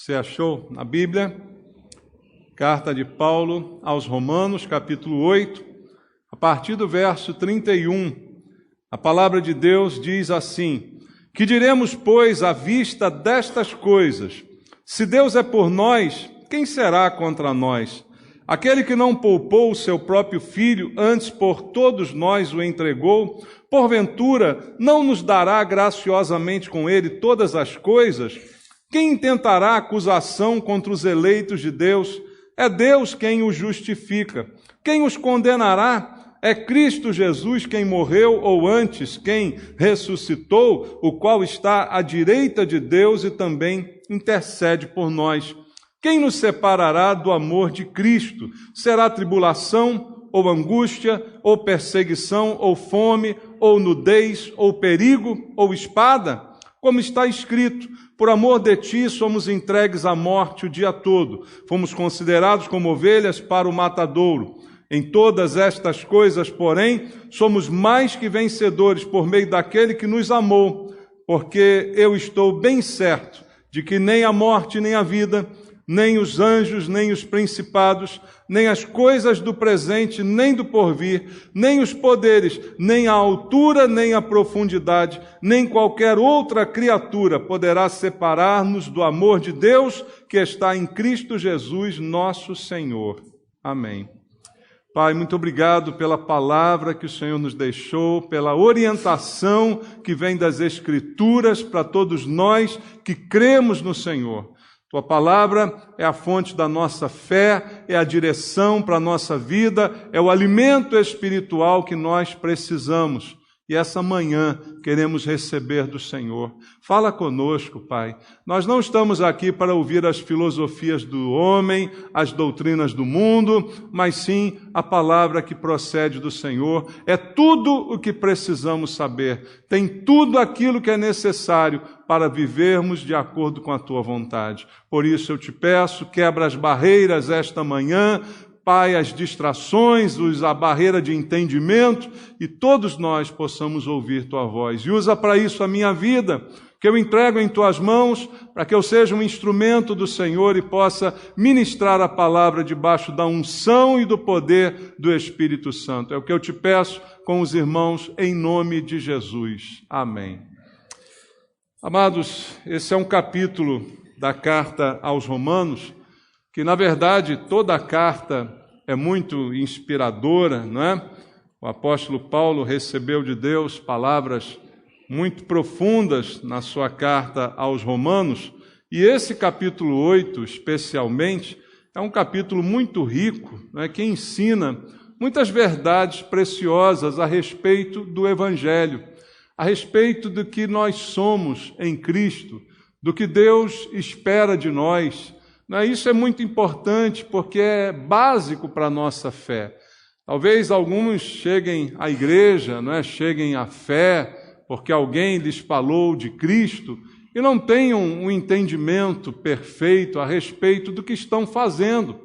Você achou na Bíblia? Carta de Paulo aos Romanos, capítulo 8, a partir do verso 31, a palavra de Deus diz assim: Que diremos, pois, à vista destas coisas? Se Deus é por nós, quem será contra nós? Aquele que não poupou o seu próprio filho, antes por todos nós o entregou, porventura não nos dará graciosamente com ele todas as coisas? Quem intentará acusação contra os eleitos de Deus? É Deus quem os justifica. Quem os condenará? É Cristo Jesus quem morreu, ou antes, quem ressuscitou, o qual está à direita de Deus e também intercede por nós. Quem nos separará do amor de Cristo? Será tribulação, ou angústia, ou perseguição, ou fome, ou nudez, ou perigo, ou espada? Como está escrito: por amor de ti somos entregues à morte o dia todo. Fomos considerados como ovelhas para o matadouro. Em todas estas coisas, porém, somos mais que vencedores por meio daquele que nos amou, porque eu estou bem certo de que nem a morte, nem a vida, nem os anjos, nem os principados, nem as coisas do presente, nem do porvir, nem os poderes, nem a altura, nem a profundidade, nem qualquer outra criatura poderá separar-nos do amor de Deus que está em Cristo Jesus, nosso Senhor. Amém. Pai, muito obrigado pela palavra que o Senhor nos deixou, pela orientação que vem das Escrituras para todos nós que cremos no Senhor. Tua palavra é a fonte da nossa fé, é a direção para a nossa vida, é o alimento espiritual que nós precisamos. E essa manhã queremos receber do Senhor. Fala conosco, Pai. Nós não estamos aqui para ouvir as filosofias do homem, as doutrinas do mundo, mas sim a palavra que procede do Senhor. É tudo o que precisamos saber. Tem tudo aquilo que é necessário para vivermos de acordo com a Tua vontade. Por isso eu te peço, quebra as barreiras esta manhã, Pai, as distrações, a barreira de entendimento, e todos nós possamos ouvir Tua voz. E usa para isso a minha vida, que eu entrego em Tuas mãos, para que eu seja um instrumento do Senhor e possa ministrar a palavra debaixo da unção e do poder do Espírito Santo. É o que eu te peço com os irmãos, em nome de Jesus. Amém. Amados, esse é um capítulo da carta aos Romanos, que na verdade toda a carta é muito inspiradora, não é? O apóstolo Paulo recebeu de Deus palavras muito profundas na sua carta aos Romanos, e esse capítulo 8, especialmente, é um capítulo muito rico, não é? Que ensina muitas verdades preciosas a respeito do Evangelho, a respeito do que nós somos em Cristo, do que Deus espera de nós. Isso é muito importante porque é básico para a nossa fé. Talvez alguns cheguem à igreja, cheguem à fé, porque alguém lhes falou de Cristo e não tenham um entendimento perfeito a respeito do que estão fazendo.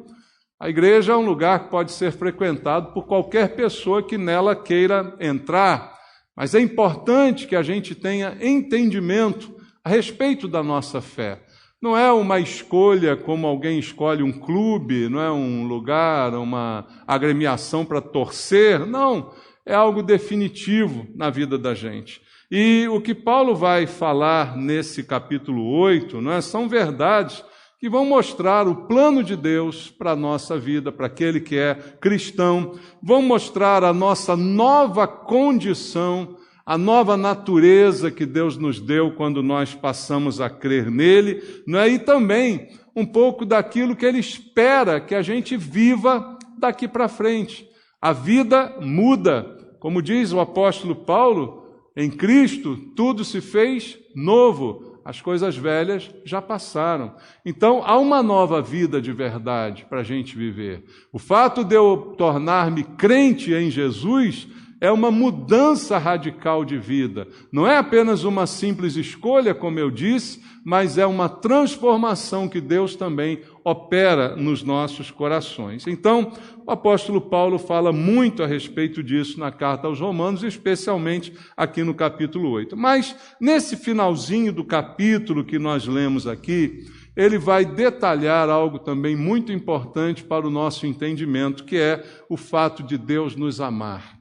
A igreja é um lugar que pode ser frequentado por qualquer pessoa que nela queira entrar, mas é importante que a gente tenha entendimento a respeito da nossa fé. Não é uma escolha como alguém escolhe um clube, não é um lugar, uma agremiação para torcer, não, é algo definitivo na vida da gente. E o que Paulo vai falar nesse capítulo 8, são verdades que vão mostrar o plano de Deus para a nossa vida, para aquele que é cristão, vão mostrar a nossa nova condição, a nova natureza que Deus nos deu quando nós passamos a crer nele, e também um pouco daquilo que Ele espera que a gente viva daqui para frente. A vida muda. Como diz o apóstolo Paulo, em Cristo tudo se fez novo. As coisas velhas já passaram. Então, há uma nova vida de verdade para a gente viver. O fato de eu tornar-me crente em Jesus é uma mudança radical de vida. Não é apenas uma simples escolha, como eu disse, mas é uma transformação que Deus também opera nos nossos corações. Então, o apóstolo Paulo fala muito a respeito disso na carta aos Romanos, especialmente aqui no capítulo 8. Mas, nesse finalzinho do capítulo que nós lemos aqui, ele vai detalhar algo também muito importante para o nosso entendimento, que é o fato de Deus nos amar.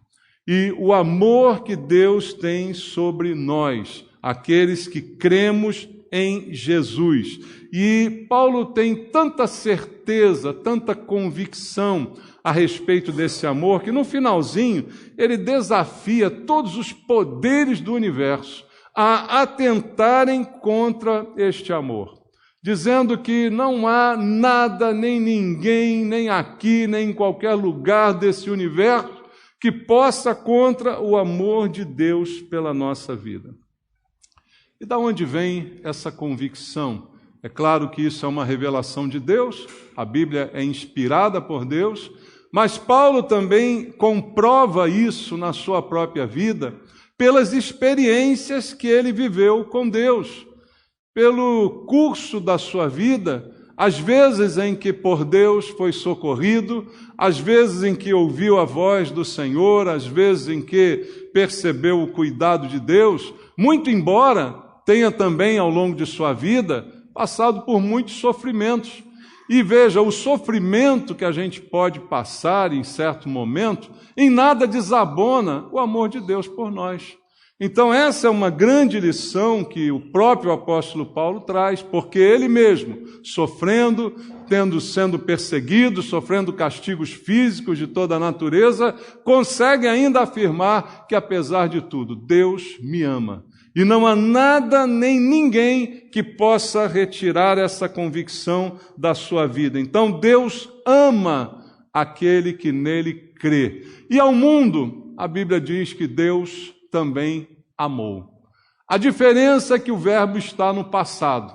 E o amor que Deus tem sobre nós, aqueles que cremos em Jesus. E Paulo tem tanta certeza, tanta convicção a respeito desse amor, que no finalzinho ele desafia todos os poderes do universo a atentarem contra este amor, dizendo que não há nada, nem ninguém, nem aqui, nem em qualquer lugar desse universo que possa contra o amor de Deus pela nossa vida. E da onde vem essa convicção? É claro que isso é uma revelação de Deus, a Bíblia é inspirada por Deus, mas Paulo também comprova isso na sua própria vida pelas experiências que ele viveu com Deus, pelo curso da sua vida, às vezes em que por Deus foi socorrido, às vezes em que ouviu a voz do Senhor, às vezes em que percebeu o cuidado de Deus, muito embora tenha também ao longo de sua vida passado por muitos sofrimentos. E veja, o sofrimento que a gente pode passar em certo momento, em nada desabona o amor de Deus por nós. Então essa é uma grande lição que o próprio apóstolo Paulo traz, porque ele mesmo, sofrendo, sendo perseguido, sofrendo castigos físicos de toda a natureza, consegue ainda afirmar que, apesar de tudo, Deus me ama. E não há nada nem ninguém que possa retirar essa convicção da sua vida. Então Deus ama aquele que nele crê. E ao mundo, a Bíblia diz que Deus também amou. A diferença é que o verbo está no passado.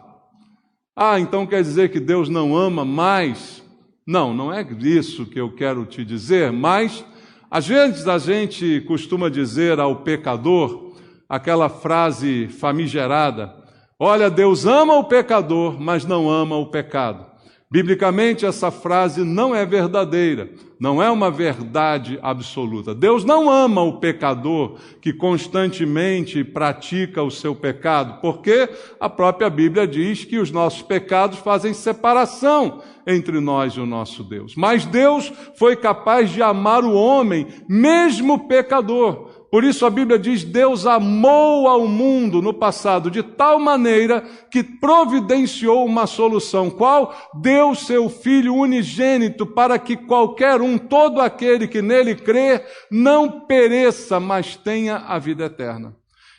Então quer dizer que Deus não ama mais? Não, não é isso que eu quero te dizer, mas às vezes a gente costuma dizer ao pecador aquela frase famigerada: olha, Deus ama o pecador, mas não ama o pecado. Biblicamente, essa frase não é verdadeira, não é uma verdade absoluta. Deus não ama o pecador que constantemente pratica o seu pecado, porque a própria Bíblia diz que os nossos pecados fazem separação entre nós e o nosso Deus. Mas Deus foi capaz de amar o homem, mesmo pecador. Por isso a Bíblia diz: Deus amou ao mundo no passado de tal maneira que providenciou uma solução. Qual? Deu seu Filho unigênito para que qualquer um, todo aquele que nele crê, não pereça, mas tenha a vida eterna.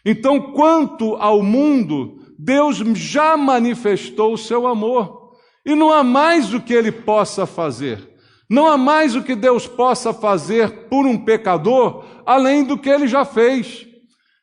Então, quanto ao mundo, Deus já manifestou o seu amor. E não há mais o que ele possa fazer. Não há mais o que Deus possa fazer por um pecador, além do que ele já fez.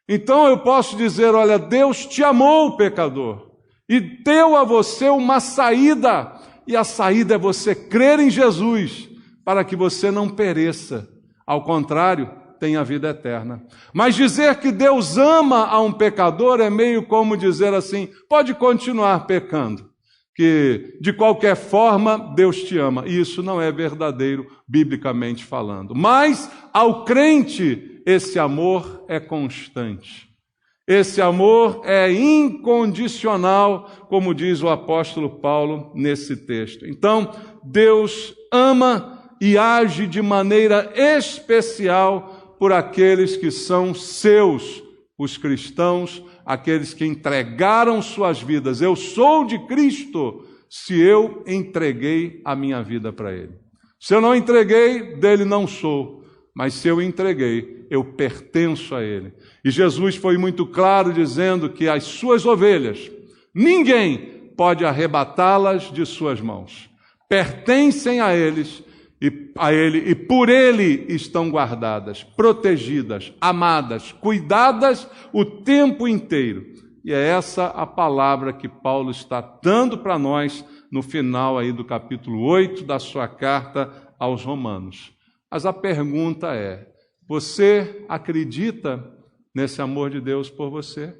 Então eu posso dizer: olha, Deus te amou, pecador, e deu a você uma saída, e a saída é você crer em Jesus, para que você não pereça, ao contrário, tenha a vida eterna. Mas dizer que Deus ama a um pecador é meio como dizer assim: pode continuar pecando, que de qualquer forma Deus te ama. E isso não é verdadeiro, biblicamente falando. Mas ao crente, esse amor é constante. Esse amor é incondicional, como diz o apóstolo Paulo nesse texto. Então, Deus ama e age de maneira especial por aqueles que são seus, os cristãos, aqueles que entregaram suas vidas. Eu sou de Cristo se eu entreguei a minha vida para Ele. Se eu não entreguei, dele não sou. Mas se eu entreguei, eu pertenço a Ele. E Jesus foi muito claro dizendo que as suas ovelhas, ninguém pode arrebatá-las de suas mãos. Pertencem a Ele, e por Ele estão guardadas, protegidas, amadas, cuidadas o tempo inteiro. E é essa a palavra que Paulo está dando para nós no final aí do capítulo 8 da sua carta aos Romanos. Mas a pergunta é: você acredita nesse amor de Deus por você?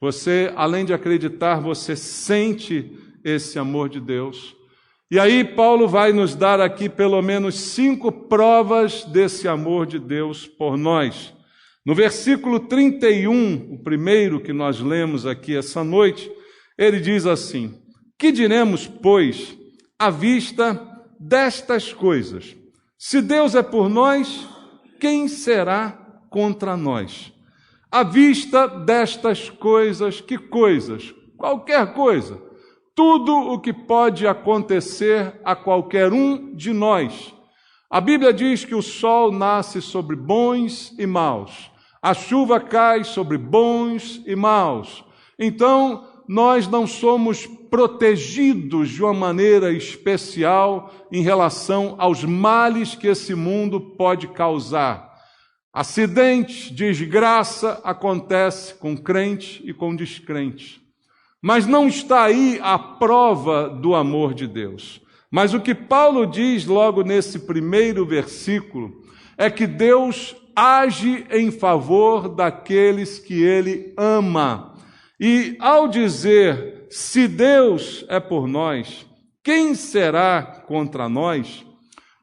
Você, além de acreditar, você sente esse amor de Deus? E aí Paulo vai nos dar aqui pelo menos 5 provas desse amor de Deus por nós. No versículo 31, o primeiro que nós lemos aqui essa noite, ele diz assim: Que diremos, pois, à vista destas coisas? Se Deus é por nós, quem será contra nós? À vista destas coisas, que coisas? Qualquer coisa. Tudo o que pode acontecer a qualquer um de nós. A Bíblia diz que o sol nasce sobre bons e maus. A chuva cai sobre bons e maus. Então, nós não somos protegidos de uma maneira especial em relação aos males que esse mundo pode causar. Acidente, desgraça acontece com crente e com descrente. Mas não está aí a prova do amor de Deus. Mas o que Paulo diz logo nesse primeiro versículo é que Deus age em favor daqueles que ele ama. E ao dizer, se Deus é por nós, quem será contra nós?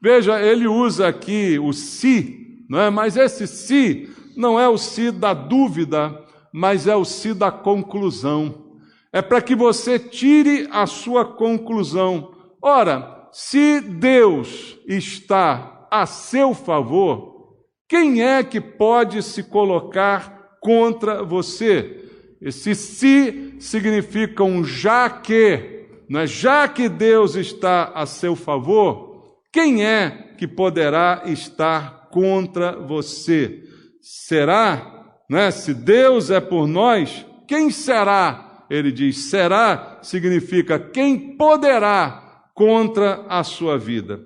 Veja, ele usa aqui o se, não é? Mas esse se não é o se da dúvida, mas é o se da conclusão. É para que você tire a sua conclusão. Ora, se Deus está a seu favor, quem é que pode se colocar contra você? Esse se significa um já que, não é? Já que Deus está a seu favor, quem é que poderá estar contra você? Será, né? Se Deus é por nós, quem será? Ele diz, será significa quem poderá contra a sua vida.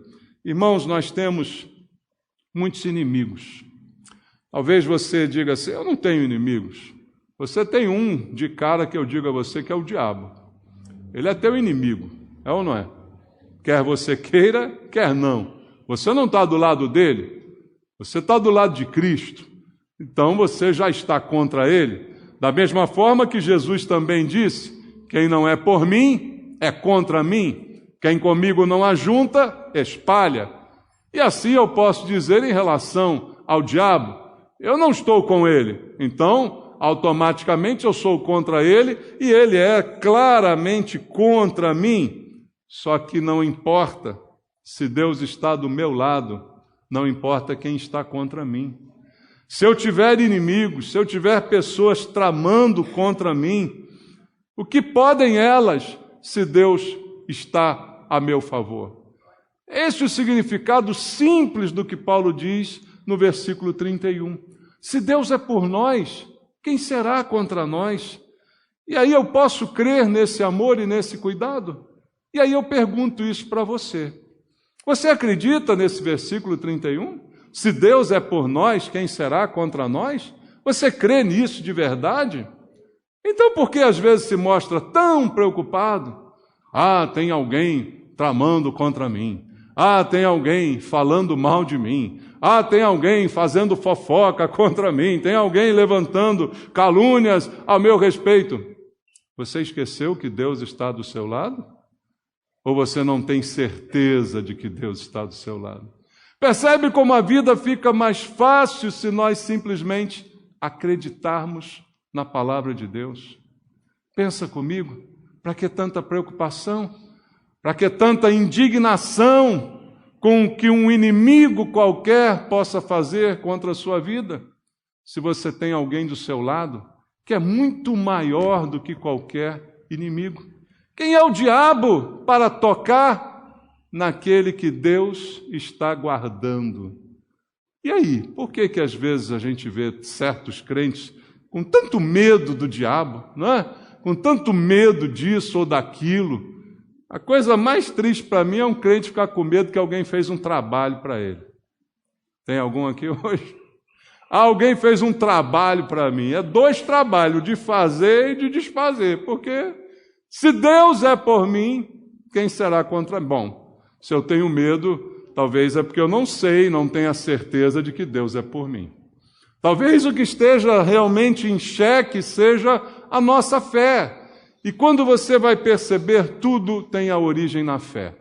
Irmãos, nós temos muitos inimigos. Talvez você diga assim, eu não tenho inimigos. Você tem um de cara que eu digo a você que é o diabo. Ele é teu inimigo, é ou não é? Quer você queira, quer não. Você não está do lado dele, você está do lado de Cristo. Então você já está contra ele. Da mesma forma que Jesus também disse, quem não é por mim, é contra mim. Quem comigo não ajunta, espalha. E assim eu posso dizer em relação ao diabo, eu não estou com ele, então automaticamente eu sou contra ele e ele é claramente contra mim. Só que não importa se Deus está do meu lado, não importa quem está contra mim. Se eu tiver inimigos, se eu tiver pessoas tramando contra mim, o que podem elas se Deus está a meu favor? Esse é o significado simples do que Paulo diz no versículo 31. Se Deus é por nós, quem será contra nós? E aí eu posso crer nesse amor e nesse cuidado? E aí eu pergunto isso para você. Você acredita nesse versículo 31? Se Deus é por nós, quem será contra nós? Você crê nisso de verdade? Então por que às vezes se mostra tão preocupado? Ah, tem alguém tramando contra mim. Ah, tem alguém falando mal de mim. Ah, tem alguém fazendo fofoca contra mim. Tem alguém levantando calúnias ao meu respeito. Você esqueceu que Deus está do seu lado? Ou você não tem certeza de que Deus está do seu lado? Percebe como a vida fica mais fácil se nós simplesmente acreditarmos na palavra de Deus? Pensa comigo, para que tanta preocupação? Para que tanta indignação com o que um inimigo qualquer possa fazer contra a sua vida? Se você tem alguém do seu lado que é muito maior do que qualquer inimigo. Quem é o diabo para tocar naquele que Deus está guardando? E aí, por que às vezes a gente vê certos crentes com tanto medo do diabo, não é? Com tanto medo disso ou daquilo? A coisa mais triste para mim é um crente ficar com medo que alguém fez um trabalho para ele. Tem algum aqui hoje? Alguém fez um trabalho para mim. É dois trabalhos, de fazer e de desfazer. Porque se Deus é por mim, quem será contra mim? Bom, se eu tenho medo, talvez é porque eu não sei, não tenho a certeza de que Deus é por mim. Talvez o que esteja realmente em xeque seja a nossa fé. E quando você vai perceber, tudo tem a origem na fé.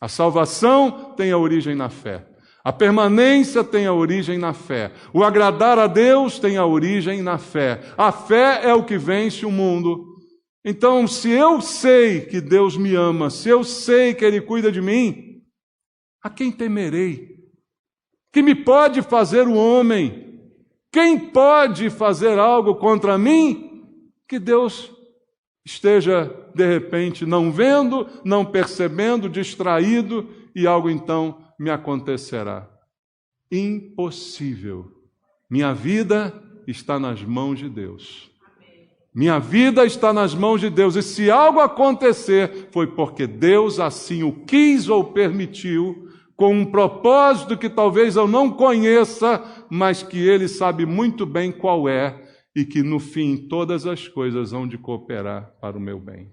A salvação tem a origem na fé. A permanência tem a origem na fé. O agradar a Deus tem a origem na fé. A fé é o que vence o mundo. Então, se eu sei que Deus me ama, se eu sei que Ele cuida de mim, a quem temerei? Que me pode fazer o homem? Quem pode fazer algo contra mim? Que Deus esteja, de repente, não vendo, não percebendo, distraído, e algo então me acontecerá. Impossível. Minha vida está nas mãos de Deus. Minha vida está nas mãos de Deus. E se algo acontecer, foi porque Deus assim o quis ou permitiu, com um propósito que talvez eu não conheça, mas que Ele sabe muito bem qual é, e que no fim todas as coisas hão de cooperar para o meu bem.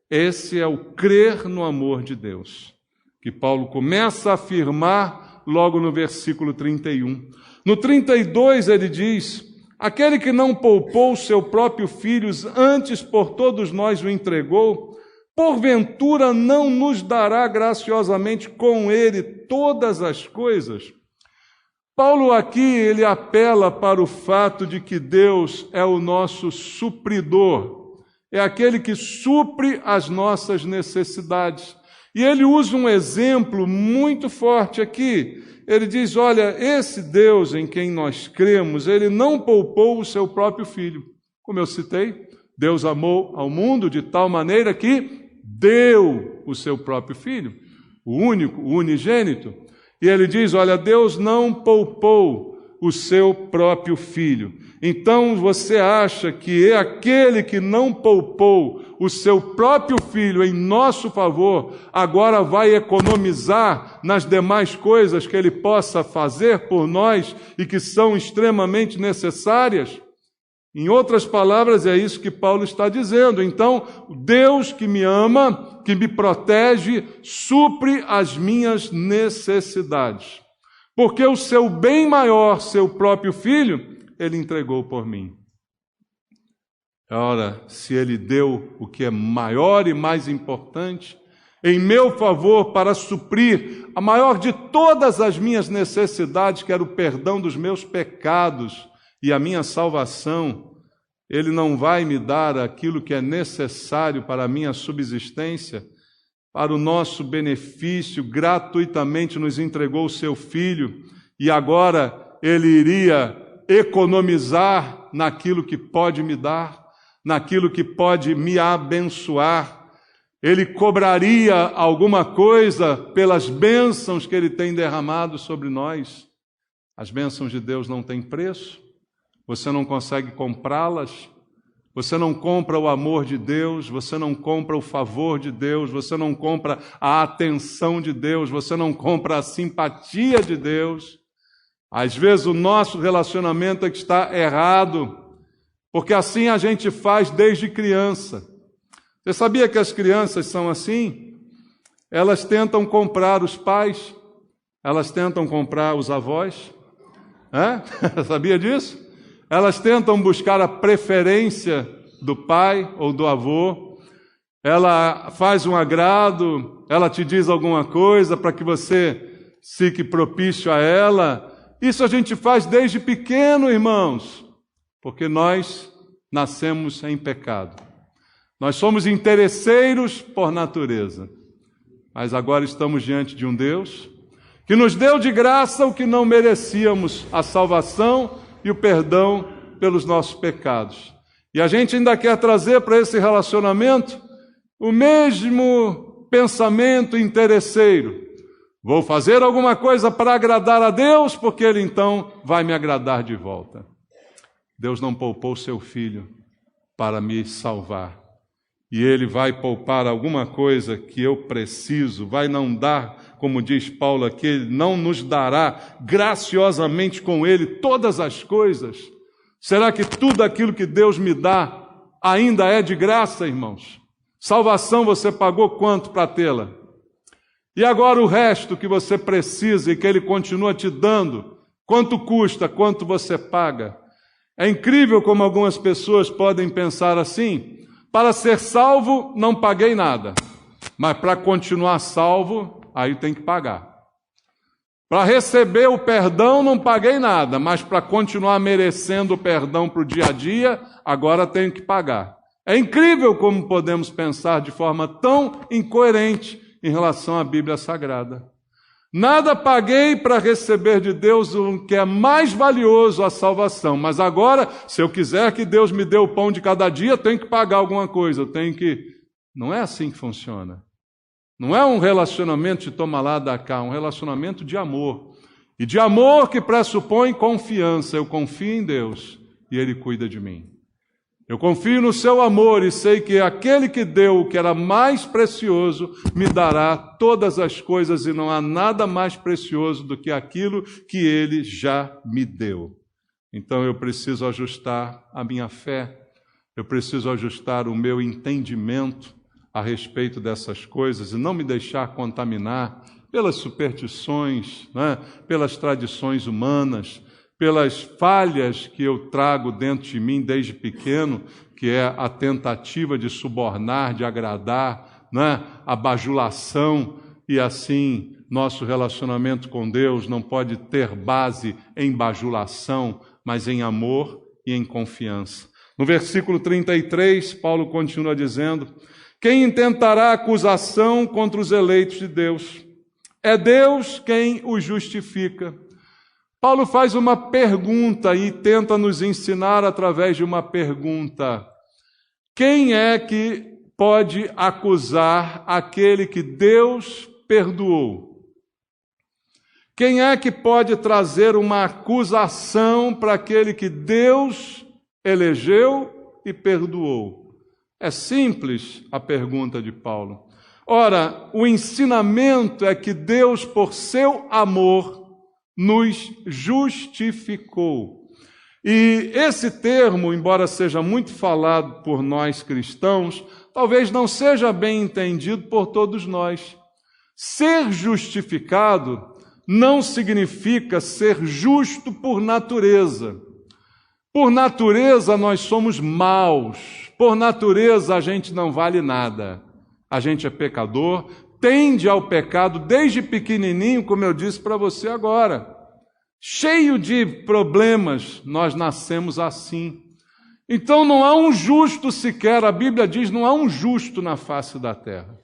Esse é o crer no amor de Deus, que Paulo começa a afirmar logo no versículo 31. No 32 ele diz: aquele que não poupou o seu próprio filho, antes por todos nós o entregou, porventura não nos dará graciosamente com ele todas as coisas? Paulo aqui, ele apela para o fato de que Deus é o nosso supridor, é aquele que supre as nossas necessidades. E ele usa um exemplo muito forte aqui. Ele diz, olha, esse Deus em quem nós cremos, ele não poupou o seu próprio filho. Como eu citei, Deus amou ao mundo de tal maneira que deu o seu próprio filho, o único, o unigênito. E ele diz, olha, Deus não poupou o seu próprio filho. Então você acha que é aquele que não poupou o seu próprio filho em nosso favor, agora vai economizar nas demais coisas que ele possa fazer por nós e que são extremamente necessárias? Em outras palavras, é isso que Paulo está dizendo. Então, Deus que me ama, que me protege, supre as minhas necessidades. Porque o seu bem maior, seu próprio filho, ele entregou por mim. Ora, se ele deu o que é maior e mais importante, em meu favor, para suprir a maior de todas as minhas necessidades, que era o perdão dos meus pecados e a minha salvação, ele não vai me dar aquilo que é necessário para a minha subsistência, para o nosso benefício, gratuitamente nos entregou o seu Filho, e agora ele iria economizar naquilo que pode me dar, naquilo que pode me abençoar. Ele cobraria alguma coisa pelas bênçãos que ele tem derramado sobre nós. As bênçãos de Deus não têm preço, você não consegue comprá-las, você não compra o amor de Deus, você não compra o favor de Deus, você não compra a atenção de Deus, você não compra a simpatia de Deus. Às vezes o nosso relacionamento é que está errado, porque assim a gente faz desde criança. Você sabia que as crianças são assim? Elas tentam comprar os pais, elas tentam comprar os avós. Sabia disso? Elas tentam buscar a preferência do pai ou do avô. Ela faz um agrado, ela te diz alguma coisa para que você fique propício a ela. Isso a gente faz desde pequeno, irmãos, porque nós nascemos em pecado. Nós somos interesseiros por natureza, mas agora estamos diante de um Deus que nos deu de graça o que não merecíamos, a salvação e o perdão pelos nossos pecados. E a gente ainda quer trazer para esse relacionamento o mesmo pensamento interesseiro. Vou fazer alguma coisa para agradar a Deus, porque Ele então vai me agradar de volta. Deus não poupou seu Filho para me salvar. E Ele vai poupar alguma coisa que eu preciso, vai não dar, como diz Paulo aqui, Ele não nos dará graciosamente com Ele todas as coisas. Será que tudo aquilo que Deus me dá ainda é de graça, irmãos? Salvação você pagou quanto para tê-la? E agora o resto que você precisa e que Ele continua te dando, quanto custa, quanto você paga? É incrível como algumas pessoas podem pensar assim: para ser salvo, não paguei nada, mas para continuar salvo, aí tem que pagar. Para receber o perdão, não paguei nada, mas para continuar merecendo o perdão para o dia a dia, agora tenho que pagar. É incrível como podemos pensar de forma tão incoerente em relação à Bíblia Sagrada. Nada paguei para receber de Deus o que é mais valioso, a salvação. Mas agora, se eu quiser que Deus me dê o pão de cada dia, eu tenho que pagar alguma coisa. Eu tenho que... Não é assim que funciona. Não é um relacionamento de toma lá, dá cá. É um relacionamento de amor. E de amor que pressupõe confiança. Eu confio em Deus e Ele cuida de mim. Eu confio no seu amor e sei que aquele que deu o que era mais precioso me dará todas as coisas e não há nada mais precioso do que aquilo que ele já me deu. Então eu preciso ajustar a minha fé, eu preciso ajustar o meu entendimento a respeito dessas coisas e não me deixar contaminar pelas superstições, né, pelas tradições humanas, pelas falhas que eu trago dentro de mim desde pequeno, que é a tentativa de subornar, de agradar, né? A bajulação, e assim nosso relacionamento com Deus não pode ter base em bajulação, mas em amor e em confiança. No versículo 33, Paulo continua dizendo: quem intentará acusação contra os eleitos de Deus? É Deus quem os justifica. Paulo faz uma pergunta e tenta nos ensinar através de uma pergunta. Quem é que pode acusar aquele que Deus perdoou? Quem é que pode trazer uma acusação para aquele que Deus elegeu e perdoou? É simples a pergunta de Paulo. Ora, o ensinamento é que Deus, por seu amor, nos justificou. E esse termo, embora seja muito falado por nós cristãos, talvez não seja bem entendido por todos nós. Ser justificado não significa ser justo por natureza. Por natureza nós somos maus. Por natureza a gente não vale nada. A gente é pecador, tende ao pecado desde pequenininho, como eu disse para você agora. Cheio de problemas, nós nascemos assim. Então não há um justo sequer, a Bíblia diz, não há um justo na face da terra.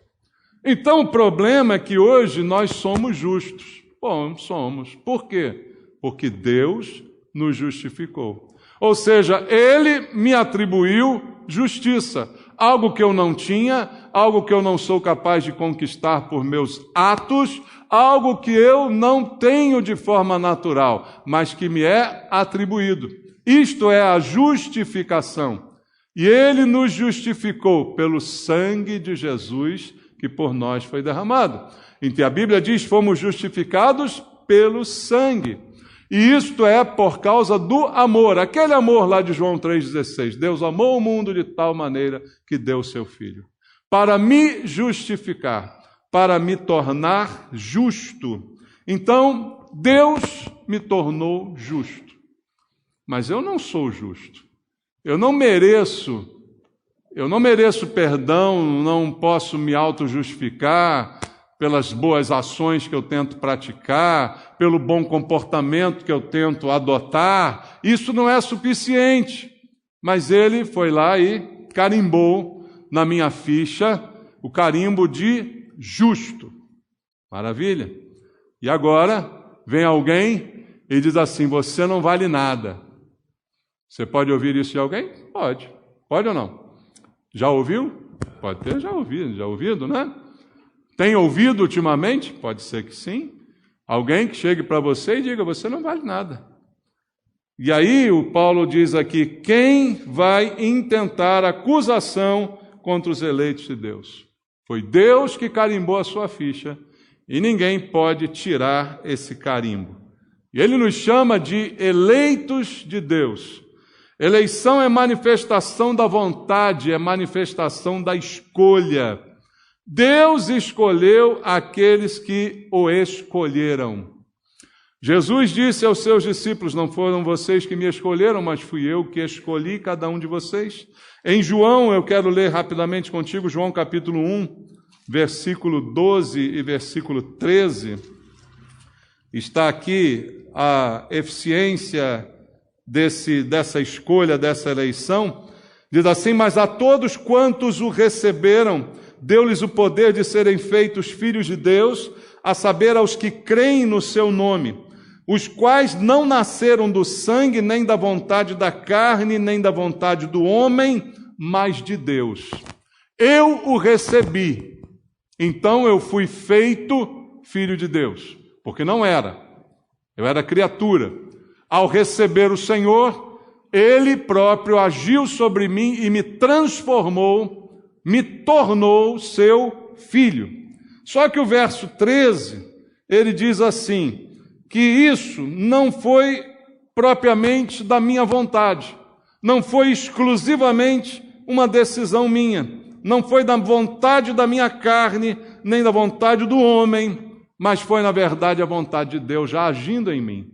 Então o problema é que hoje nós somos justos. Bom, somos. Por quê? Porque Deus nos justificou. Ou seja, Ele me atribuiu justiça. Algo que eu não tinha, algo que eu não sou capaz de conquistar por meus atos, algo que eu não tenho de forma natural, mas que me é atribuído. Isto é a justificação. E Ele nos justificou pelo sangue de Jesus, que por nós foi derramado. Então a Bíblia diz, fomos justificados pelo sangue. E isto é por causa do amor, aquele amor lá de João 3,16. Deus amou o mundo de tal maneira que deu o seu Filho. Para me justificar, para me tornar justo. Então, Deus me tornou justo. Mas eu não sou justo. Eu não mereço perdão, não posso me auto-justificar pelas boas ações que eu tento praticar, pelo bom comportamento que eu tento adotar. Isso não é suficiente. Mas Ele foi lá e carimbou na minha ficha o carimbo de justo. Maravilha. E agora vem alguém e diz assim, você não vale nada. Você pode ouvir isso de alguém? Pode. Pode ou não? Já ouviu? Pode ter já ouvido, né? Tem ouvido ultimamente? Pode ser que sim. Alguém que chegue para você e diga, você não vale nada. E aí o Paulo diz aqui, quem vai intentar acusação contra os eleitos de Deus? Foi Deus que carimbou a sua ficha e ninguém pode tirar esse carimbo. E ele nos chama de eleitos de Deus. Eleição é manifestação da vontade, é manifestação da escolha. Deus escolheu aqueles que o escolheram. Jesus disse aos seus discípulos, não foram vocês que me escolheram, mas fui eu que escolhi cada um de vocês. Em João, eu quero ler rapidamente contigo, João capítulo 1, versículo 12 e versículo 13. Está aqui a eficiência dessa escolha, dessa eleição. Diz assim: mas a todos quantos o receberam, deu-lhes o poder de serem feitos filhos de Deus, a saber, aos que creem no seu nome, os quais não nasceram do sangue, nem da vontade da carne, nem da vontade do homem, mas de Deus. Eu o recebi, então eu fui feito filho de Deus, porque não era, eu era criatura. Ao receber o Senhor, Ele próprio agiu sobre mim e me transformou, me tornou seu filho. Só que o verso 13, ele diz assim, que isso não foi propriamente da minha vontade, não foi exclusivamente uma decisão minha, não foi da vontade da minha carne, nem da vontade do homem, mas foi, na verdade, a vontade de Deus já agindo em mim.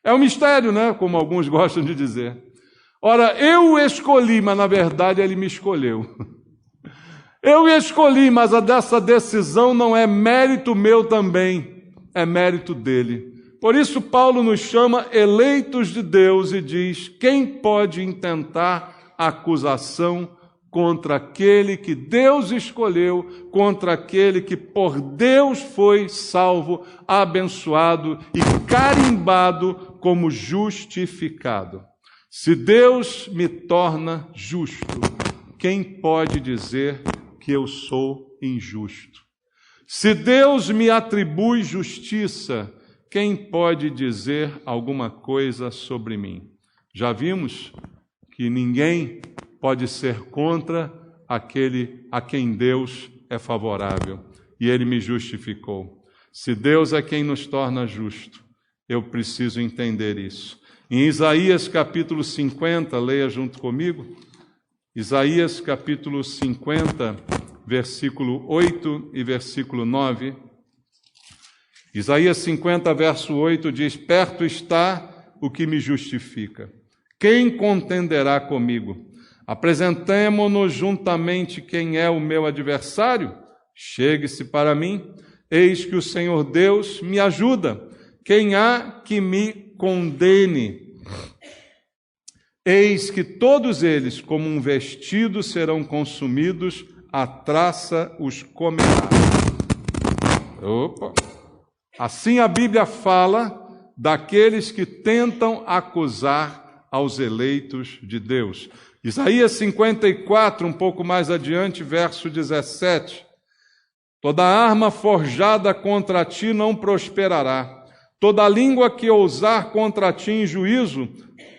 É um mistério, né? Como alguns gostam de dizer. Ora, eu o escolhi, mas na verdade ele me escolheu. Eu escolhi, mas dessa decisão não é mérito meu também, é mérito dele. Por isso Paulo nos chama eleitos de Deus e diz: quem pode intentar acusação contra aquele que Deus escolheu, contra aquele que por Deus foi salvo, abençoado e carimbado como justificado? Se Deus me torna justo, quem pode dizer que eu sou injusto? Se Deus me atribui justiça, quem pode dizer alguma coisa sobre mim? Já vimos que ninguém pode ser contra aquele a quem Deus é favorável, e Ele me justificou. Se Deus é quem nos torna justo, eu preciso entender isso. Em Isaías capítulo 50, leia junto comigo, Isaías capítulo 50, versículo 8 e versículo 9. Isaías 50, verso 8 diz: perto está o que me justifica. Quem contenderá comigo? Apresentemo-nos juntamente quem é o meu adversário? Chegue-se para mim, eis que o Senhor Deus me ajuda. Quem há que me condene? Eis que todos eles, como um vestido, serão consumidos, a traça os comerá. Opa! Assim a Bíblia fala daqueles que tentam acusar aos eleitos de Deus. Isaías 54, um pouco mais adiante, verso 17. Toda arma forjada contra ti não prosperará. Toda língua que ousar contra ti em juízo,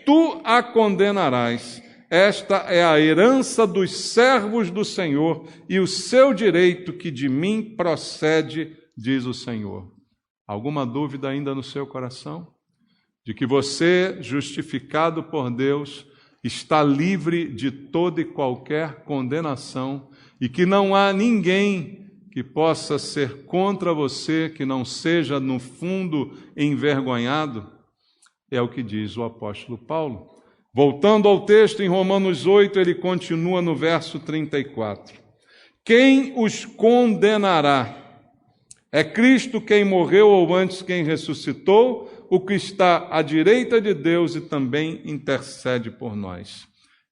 tu a condenarás. Esta é a herança dos servos do Senhor e o seu direito que de mim procede, diz o Senhor. Alguma dúvida ainda no seu coração? De que você, justificado por Deus, está livre de toda e qualquer condenação e que não há ninguém que possa ser contra você, que não seja, no fundo, envergonhado? É o que diz o apóstolo Paulo. Voltando ao texto, em Romanos 8, ele continua no verso 34. Quem os condenará? É Cristo quem morreu, ou antes quem ressuscitou, o que está à direita de Deus e também intercede por nós.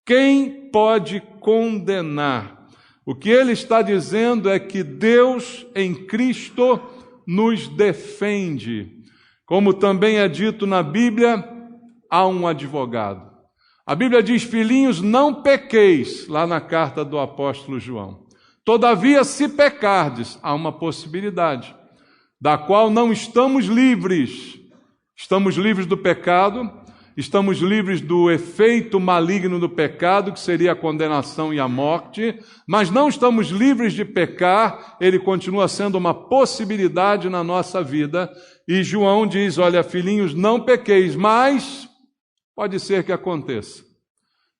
Quem pode condenar? O que ele está dizendo é que Deus em Cristo nos defende. Como também é dito na Bíblia, há um advogado. A Bíblia diz: filhinhos, não pequeis, lá na carta do apóstolo João. Todavia, se pecardes, há uma possibilidade, da qual não estamos livres. Estamos livres do pecado, estamos livres do efeito maligno do pecado, que seria a condenação e a morte, mas não estamos livres de pecar, ele continua sendo uma possibilidade na nossa vida. E João diz: olha, filhinhos, não pequeis, mas pode ser que aconteça.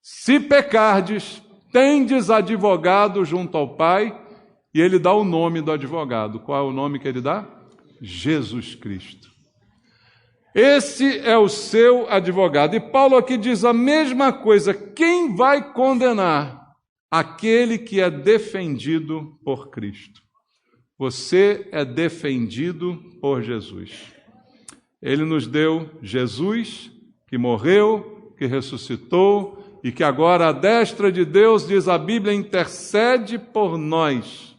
Se pecardes, tendes advogado junto ao Pai, e ele dá o nome do advogado. Qual é o nome que ele dá? Jesus Cristo. Esse é o seu advogado. E Paulo aqui diz a mesma coisa. Quem vai condenar? Aquele que é defendido por Cristo. Você é defendido por Jesus. Ele nos deu Jesus, que morreu, que ressuscitou e que agora à destra de Deus, diz a Bíblia, intercede por nós.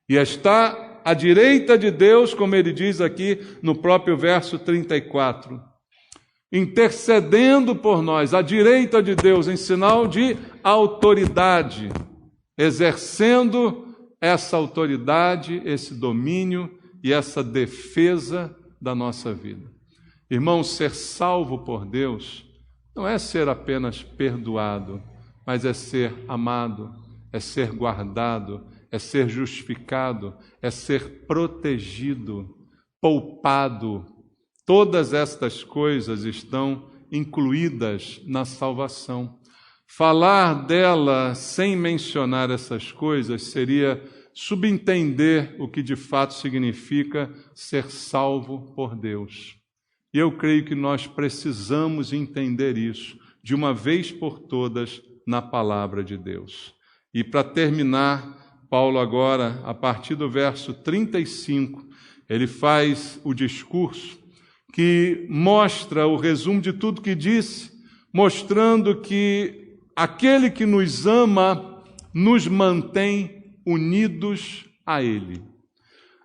E está à direita de Deus, como ele diz aqui no próprio verso 34, intercedendo por nós, à direita de Deus, em sinal de autoridade, exercendo essa autoridade, esse domínio e essa defesa da nossa vida. Irmãos, ser salvo por Deus não é ser apenas perdoado, mas é ser amado, é ser guardado, é ser justificado, é ser protegido, poupado. Todas estas coisas estão incluídas na salvação. Falar dela sem mencionar essas coisas seria subentender o que de fato significa ser salvo por Deus. E eu creio que nós precisamos entender isso de uma vez por todas na palavra de Deus. E para terminar, Paulo agora, a partir do verso 35, ele faz o discurso que mostra o resumo de tudo que disse, mostrando que aquele que nos ama nos mantém unidos a Ele.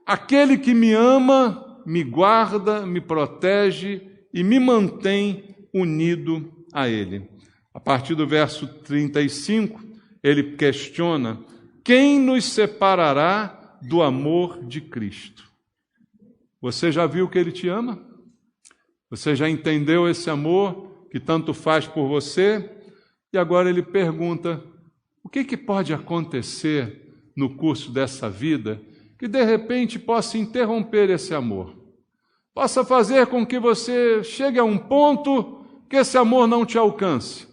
Aquele que me ama, me guarda, me protege e me mantém unido a Ele. A partir do verso 35, ele questiona: quem nos separará do amor de Cristo? Você já viu que Ele te ama? Você já entendeu esse amor que tanto faz por você? E agora ele pergunta: o que pode acontecer no curso dessa vida que de repente possa interromper esse amor? Possa fazer com que você chegue a um ponto que esse amor não te alcance.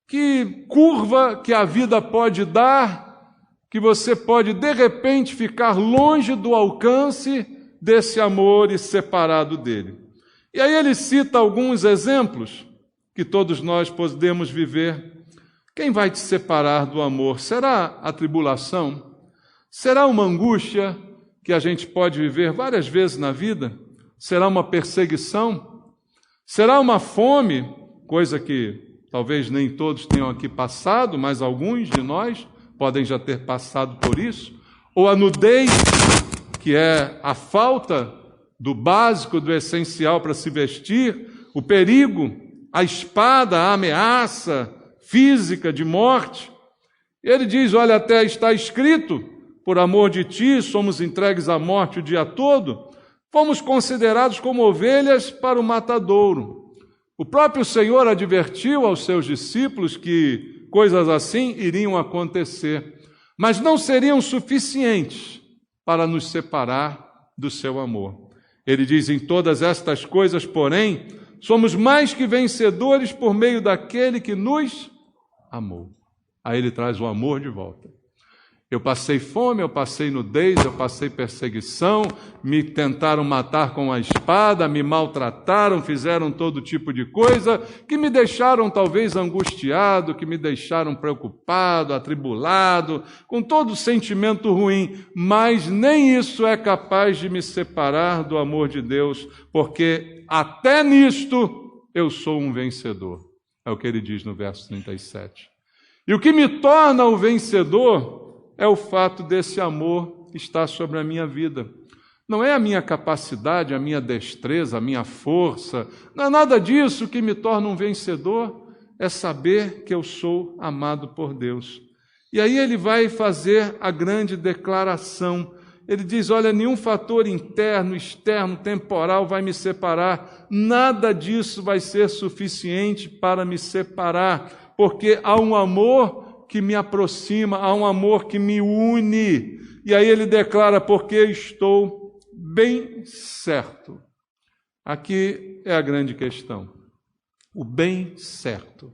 Que curva que a vida pode dar, que você pode de repente ficar longe do alcance desse amor e separado dele. E aí ele cita alguns exemplos que todos nós podemos viver. Quem vai te separar do amor? Será a tribulação? Será uma angústia que a gente pode viver várias vezes na vida? Será uma perseguição? Será uma fome? Coisa que talvez nem todos tenham aqui passado, mas alguns de nós podem já ter passado por isso. Ou a nudez, que é a falta do básico, do essencial para se vestir, o perigo, a espada, a ameaça física de morte. Ele diz: olha, até está escrito, por amor de ti somos entregues à morte o dia todo, fomos considerados como ovelhas para o matadouro. O próprio Senhor advertiu aos seus discípulos que coisas assim iriam acontecer, mas não seriam suficientes para nos separar do seu amor. Ele diz: em todas estas coisas, porém, somos mais que vencedores por meio daquele que nos amou. Aí ele traz o amor de volta. Eu passei fome, eu passei nudez, eu passei perseguição, me tentaram matar com a espada, me maltrataram, fizeram todo tipo de coisa, que me deixaram talvez angustiado, que me deixaram preocupado, atribulado, com todo sentimento ruim, mas nem isso é capaz de me separar do amor de Deus, porque até nisto eu sou um vencedor. É o que ele diz no verso 37. E o que me torna o vencedor é o fato desse amor estar sobre a minha vida. Não é a minha capacidade, a minha destreza, a minha força, não é nada disso que me torna um vencedor, é saber que eu sou amado por Deus. E aí ele vai fazer a grande declaração. Ele diz: olha, nenhum fator interno, externo, temporal vai me separar, nada disso vai ser suficiente para me separar, porque há um amor que me aproxima, há um amor que me une. E aí ele declara: porque estou bem certo. Aqui é a grande questão. O bem certo.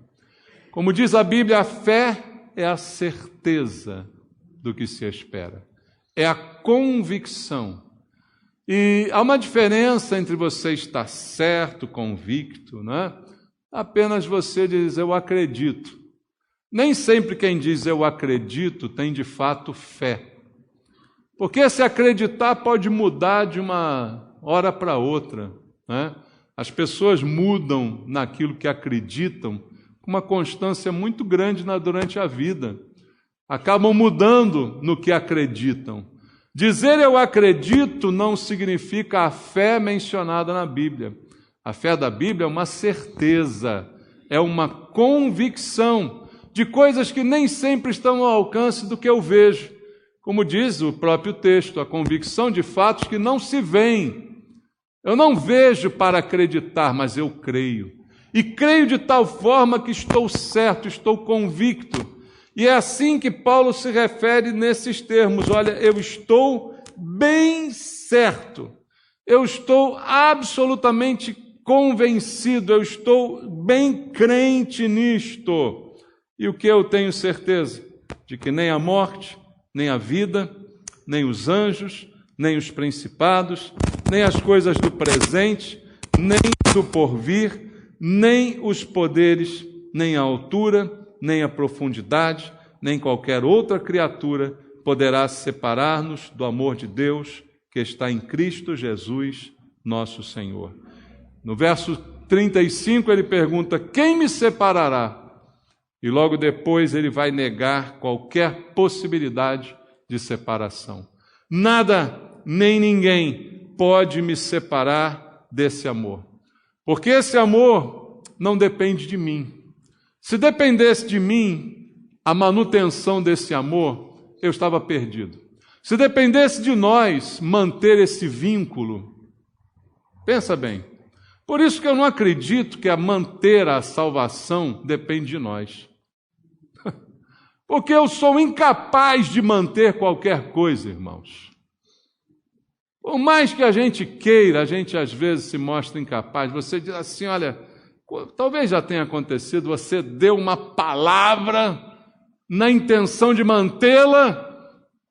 Como diz a Bíblia, a fé é a certeza do que se espera. É a convicção. E há uma diferença entre você estar certo, convicto, né? Apenas você diz: eu acredito. Nem sempre quem diz eu acredito tem de fato fé. Porque se acreditar pode mudar de uma hora para outra, né? As pessoas mudam naquilo que acreditam, com uma constância muito grande durante a vida. Acabam mudando no que acreditam. Dizer eu acredito não significa a fé mencionada na Bíblia. A fé da Bíblia é uma certeza, é uma convicção de coisas que nem sempre estão ao alcance do que eu vejo. Como diz o próprio texto, a convicção de fatos que não se veem. Eu não vejo para acreditar, mas eu creio. E creio de tal forma que estou certo, estou convicto. E é assim que Paulo se refere nesses termos. Olha, eu estou bem certo. Eu estou absolutamente convencido, eu estou bem crente nisto. E o que eu tenho certeza? De que nem a morte, nem a vida, nem os anjos, nem os principados, nem as coisas do presente, nem do porvir, nem os poderes, nem a altura, nem a profundidade, nem qualquer outra criatura poderá separar-nos do amor de Deus que está em Cristo Jesus, nosso Senhor. No verso 35 ele pergunta: quem me separará? E logo depois ele vai negar qualquer possibilidade de separação. Nada, nem ninguém pode me separar desse amor. Porque esse amor não depende de mim. Se dependesse de mim, a manutenção desse amor, eu estava perdido. Se dependesse de nós manter esse vínculo, pensa bem. Por isso que eu não acredito que manter a salvação depende de nós. Porque eu sou incapaz de manter qualquer coisa, irmãos. Por mais que a gente queira, a gente às vezes se mostra incapaz. Você diz assim, olha, talvez já tenha acontecido, você deu uma palavra na intenção de mantê-la,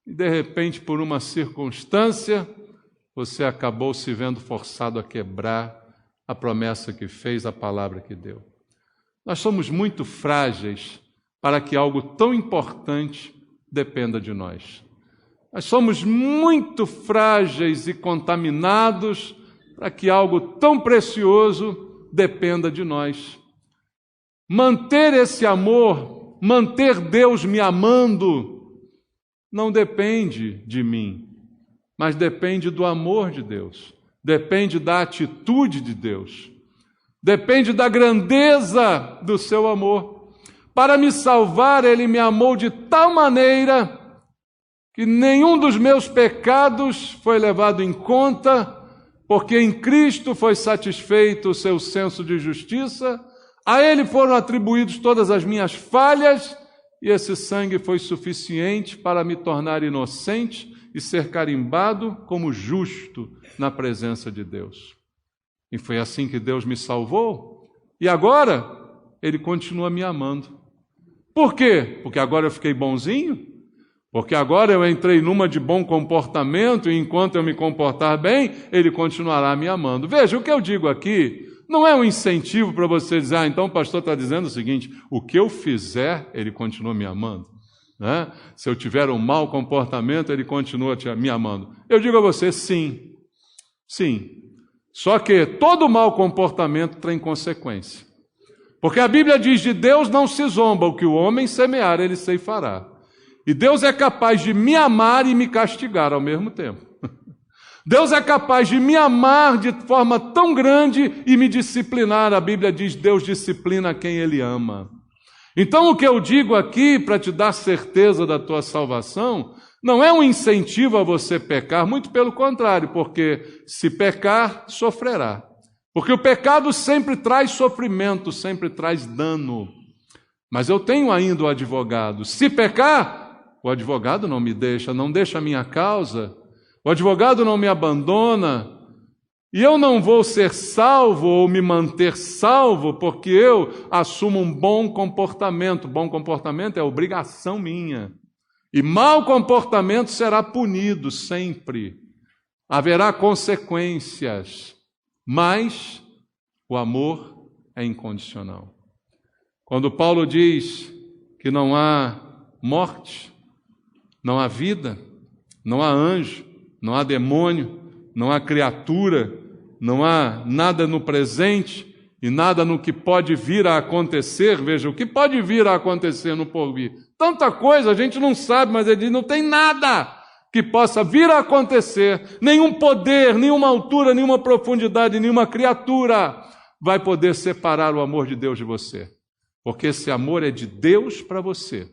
e de repente, por uma circunstância, você acabou se vendo forçado a quebrar a promessa que fez, a palavra que deu. Nós somos muito frágeis para que algo tão importante dependa de nós. Nós somos muito frágeis e contaminados para que algo tão precioso dependa de nós. Manter esse amor, manter Deus me amando, não depende de mim, mas depende do amor de Deus, depende da atitude de Deus, depende da grandeza do seu amor. Para me salvar, Ele me amou de tal maneira que nenhum dos meus pecados foi levado em conta, porque em Cristo foi satisfeito o seu senso de justiça, a Ele foram atribuídas todas as minhas falhas, e esse sangue foi suficiente para me tornar inocente e ser carimbado como justo na presença de Deus. E foi assim que Deus me salvou, e agora Ele continua me amando. Por quê? Porque agora eu fiquei bonzinho? Porque agora eu entrei numa de bom comportamento e enquanto eu me comportar bem, Ele continuará me amando. Veja, o que eu digo aqui não é um incentivo para você dizer, então o pastor está dizendo o seguinte, o que eu fizer, Ele continua me amando. Né? Se eu tiver um mau comportamento, Ele continua me amando. Eu digo a você, sim. Sim. Só que todo mau comportamento tem consequência. Porque a Bíblia diz, de Deus não se zomba, o que o homem semear, ele ceifará. E Deus é capaz de me amar e me castigar ao mesmo tempo. Deus é capaz de me amar de forma tão grande e me disciplinar. A Bíblia diz, Deus disciplina quem Ele ama. Então o que eu digo aqui, para te dar certeza da tua salvação, não é um incentivo a você pecar, muito pelo contrário, porque se pecar, sofrerá. Porque o pecado sempre traz sofrimento, sempre traz dano. Mas eu tenho ainda o advogado. Se pecar, o advogado não me deixa, não deixa a minha causa. O advogado não me abandona. E eu não vou ser salvo ou me manter salvo porque eu assumo um bom comportamento. Bom comportamento é obrigação minha. E mau comportamento será punido sempre. Haverá consequências. Mas o amor é incondicional. Quando Paulo diz que não há morte, não há vida, não há anjo, não há demônio, não há criatura, não há nada no presente e nada no que pode vir a acontecer. Veja, o que pode vir a acontecer no porvir? Tanta coisa, a gente não sabe, mas ele diz, não tem nada que possa vir a acontecer, nenhum poder, nenhuma altura, nenhuma profundidade, nenhuma criatura vai poder separar o amor de Deus de você, porque esse amor é de Deus para você.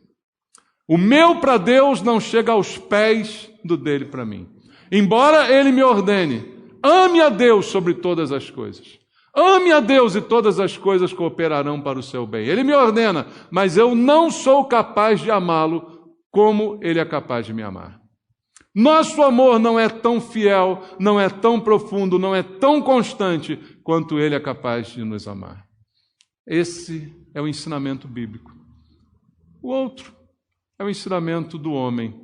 O meu para Deus não chega aos pés do dele para mim. Embora ele me ordene, ame a Deus sobre todas as coisas. Ame a Deus e todas as coisas cooperarão para o seu bem. Ele me ordena, mas eu não sou capaz de amá-lo como ele é capaz de me amar. Nosso amor não é tão fiel, não é tão profundo, não é tão constante quanto ele é capaz de nos amar. Esse é o ensinamento bíblico. O outro é o ensinamento do homem.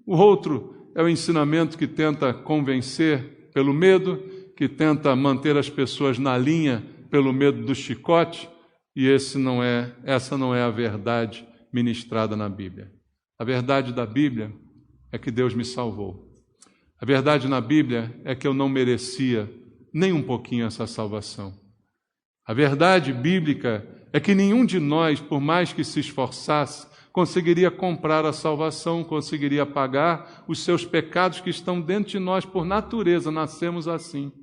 O outro é o ensinamento que tenta convencer pelo medo, que tenta manter as pessoas na linha pelo medo do chicote, e essa não é a verdade ministrada na Bíblia. A verdade da Bíblia é que Deus me salvou. A verdade na Bíblia é que eu não merecia nem um pouquinho essa salvação. A verdade bíblica é que nenhum de nós, por mais que se esforçasse, conseguiria comprar a salvação, conseguiria pagar os seus pecados que estão dentro de nós por natureza. Nascemos assim,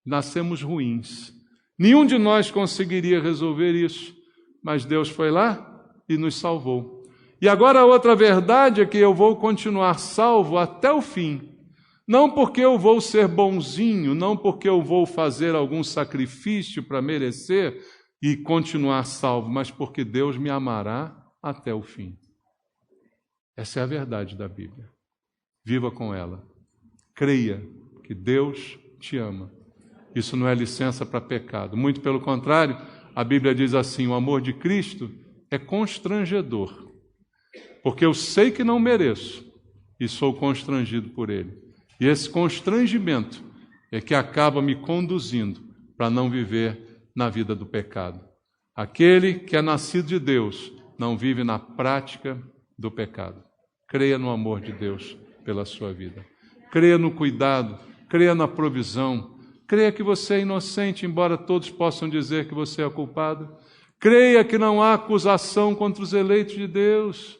nascemos ruins. Nenhum de nós conseguiria resolver isso, mas Deus foi lá e nos salvou. E agora a outra verdade é que eu vou continuar salvo até o fim. Não porque eu vou ser bonzinho, não porque eu vou fazer algum sacrifício para merecer e continuar salvo, mas porque Deus me amará até o fim. Essa é a verdade da Bíblia. Viva com ela. Creia que Deus te ama. Isso não é licença para pecado. Muito pelo contrário, a Bíblia diz assim, o amor de Cristo é constrangedor. Porque eu sei que não mereço e sou constrangido por Ele. E esse constrangimento é que acaba me conduzindo para não viver na vida do pecado. Aquele que é nascido de Deus não vive na prática do pecado. Creia no amor de Deus pela sua vida. Creia no cuidado, creia na provisão. Creia que você é inocente, embora todos possam dizer que você é culpado. Creia que não há acusação contra os eleitos de Deus.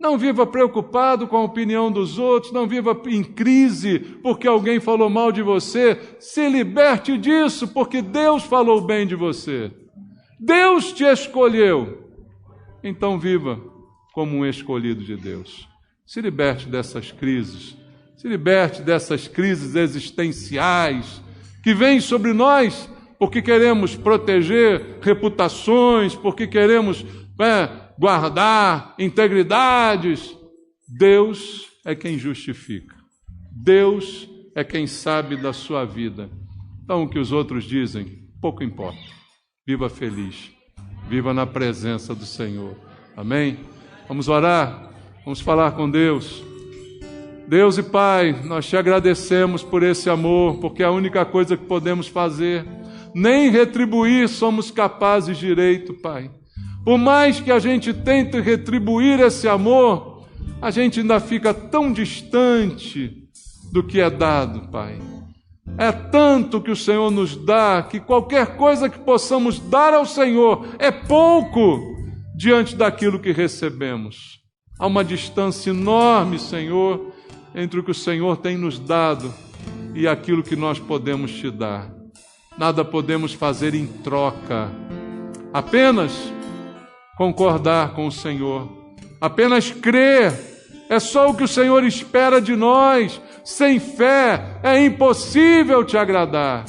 Não viva preocupado com a opinião dos outros, não viva em crise porque alguém falou mal de você. Se liberte disso, porque Deus falou bem de você. Deus te escolheu. Então viva como um escolhido de Deus. Se liberte dessas crises. Se liberte dessas crises existenciais que vêm sobre nós porque queremos proteger reputações, porque queremos guardar integridades. Deus é quem justifica. Deus é quem sabe da sua vida. Então, o que os outros dizem, pouco importa. Viva feliz. Viva na presença do Senhor. Amém? Vamos orar. Vamos falar com Deus. Deus e Pai, nós te agradecemos por esse amor, porque é a única coisa que podemos fazer. Nem retribuir somos capazes direito, Pai. Por mais que a gente tente retribuir esse amor, a gente ainda fica tão distante do que é dado, Pai. É tanto que o Senhor nos dá, que qualquer coisa que possamos dar ao Senhor é pouco diante daquilo que recebemos. Há uma distância enorme, Senhor, entre o que o Senhor tem nos dado e aquilo que nós podemos te dar. Nada podemos fazer em troca, apenas concordar com o Senhor, apenas crer. É só o que o Senhor espera de nós. Sem fé é impossível te agradar.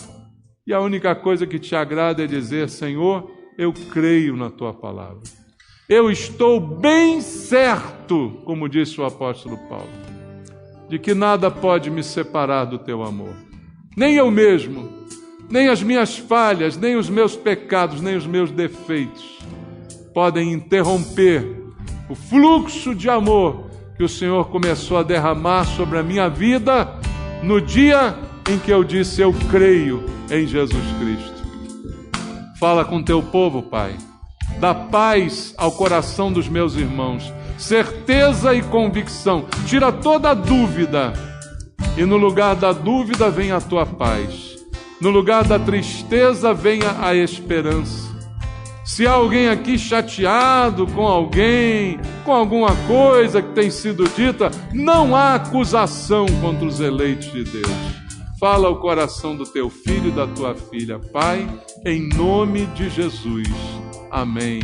E a única coisa que te agrada é dizer: Senhor, eu creio na tua palavra. Eu estou bem certo, como disse o apóstolo Paulo, de que nada pode me separar do teu amor. Nem eu mesmo, nem as minhas falhas, nem os meus pecados, nem os meus defeitos podem interromper o fluxo de amor que o Senhor começou a derramar sobre a minha vida no dia em que eu disse: eu creio em Jesus Cristo. Fala com teu povo, Pai. Dá paz ao coração dos meus irmãos, certeza e convicção. Tira toda a dúvida e no lugar da dúvida vem a tua paz. No lugar da tristeza, venha a esperança. Se há alguém aqui chateado com alguém, com alguma coisa que tem sido dita, não há acusação contra os eleitos de Deus. Fala ao coração do teu filho e da tua filha. Pai, em nome de Jesus. Amém.